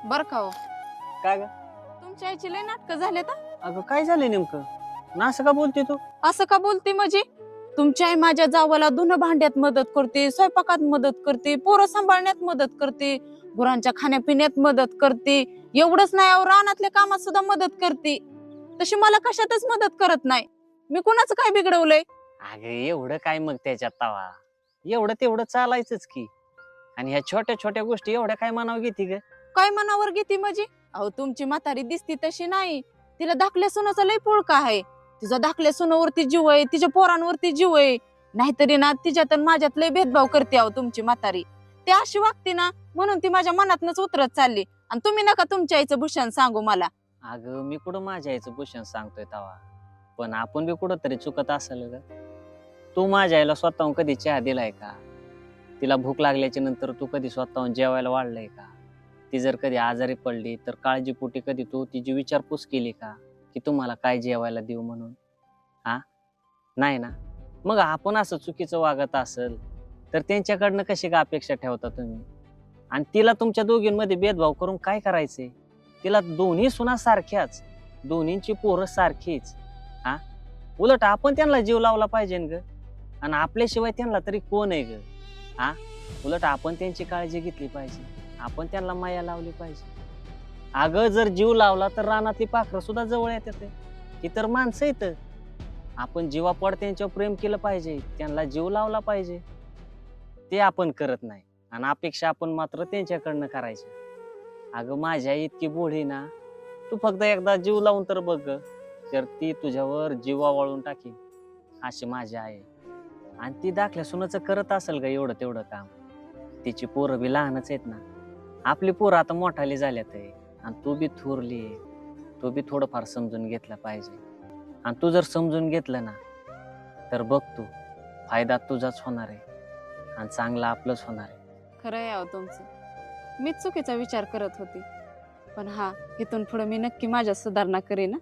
बर का हो, काय ग? तुमच्या आईची लय नाटकं झालेत हा. अगं काय झालंय नेमकं? ना असं का बोलते तू? असं का बोलते म्हणजे? तुमची आई माझ्या जावाला धुणं भांड्यात मदत करते, स्वयंपाकात मदत करते, पोरं सांभाळण्यात मदत करते, गुरांच्या खाण्यापिण्यात मदत करते. एवढंच नाही अहो, रानातल्या कामात सुद्धा मदत करते. तशी मला कशातच मदत करत नाही. मी कुणाचं काय बिघडवलंय? अगं एवढं काय मग त्याच्यात तवा? एवढं तेवढं चालायचंच की. आणि ह्या छोट्या छोट्या गोष्टी एवढ्या काय मनावर घेते ग? काय मनावर घेते म्हणजे? अहो तुमची म्हातारी दिसती तशी नाही. तिला धाकल्या सुनाचा लय पुळका आहे. तिचा धाकल्या सुनावरती जीव आहे, तिच्या पोरांवरती जीव आहे. नाहीतरी ना तिच्यात आणि माझ्यात लय भेदभाव करते अहो तुमची म्हातारी. ती अशी वागते ना म्हणून ती माझ्या मनातनच उतरत चालली. आणि तुम्ही नका तुमच्या आईचं भूषण सांगू मला. अगं मी कुठं माझ्या आईचं भूषण सांगतोय तवा. पण आपण बी कुठं तरी चुकत असेल ग. तू माझ्या आईला स्वतःहून कधी चहा दिलाय का? तिला भूक लागल्याच्या नंतर तू कधी स्वतःहून जेवायला वाढलंय का? ती जर कधी आजारी पडली तर काळजीपोटी कधी तू तिची विचारपूस केली का, की तुम्हाला काय जेवायला देऊ म्हणून? हा, नाही ना. मग आपण असं चुकीचं वागत असेल तर त्यांच्याकडनं कशी का अपेक्षा ठेवता तुम्ही? आणि तिला तुमच्या दोघींमध्ये भेदभाव करून काय करायचंय? तिला दोन्ही सुना सारख्याच, दोन्हींची पोरं सारखीच. हा, उलट आपण त्यांना जीव लावला पाहिजे ग. आणि आपल्याशिवाय त्यांना तरी कोण आहे ग? हा, उलट आपण त्यांची काळजी घेतली पाहिजे, आपण त्यांना माया लावली पाहिजे. अगं जर जीव लावला तर रानातली पाखरं सुद्धा जवळ येतात. ही तर माणसं येत. आपण जीवापड त्यांच्यावर प्रेम केलं पाहिजे, त्यांना जीव लावला पाहिजे. ते आपण करत नाही आणि अपेक्षा आपण मात्र त्यांच्याकडनं करायच्या. अगं माझी आई इतकी भोळी ना, तू फक्त एकदा जीव लावून तर बघ ग. तर ती तुझ्यावर जीवा वाळून टाकीन अशी माझी आई आहे. आणि ती दाखल्या सुनाचं करत असेल का एवढं तेवढं काम? तिची पोरं बी लहानच आहेत ना. आपली पोरं आता मोठाली झाल्यात आहे. आणि तू बी थोरली आहे. तू बी थोडंफार समजून घेतलं पाहिजे. आणि तू जर समजून घेतलं ना तर बघ तू, फायदा तुझाच होणार आहे आणि चांगला आपलंच होणार आहे. खरं आहे अहो तुमचं. मीच चुकीचा विचार करत होती. पण हा, इथून पुढे मी नक्की माझ्या सुधारणा करेन.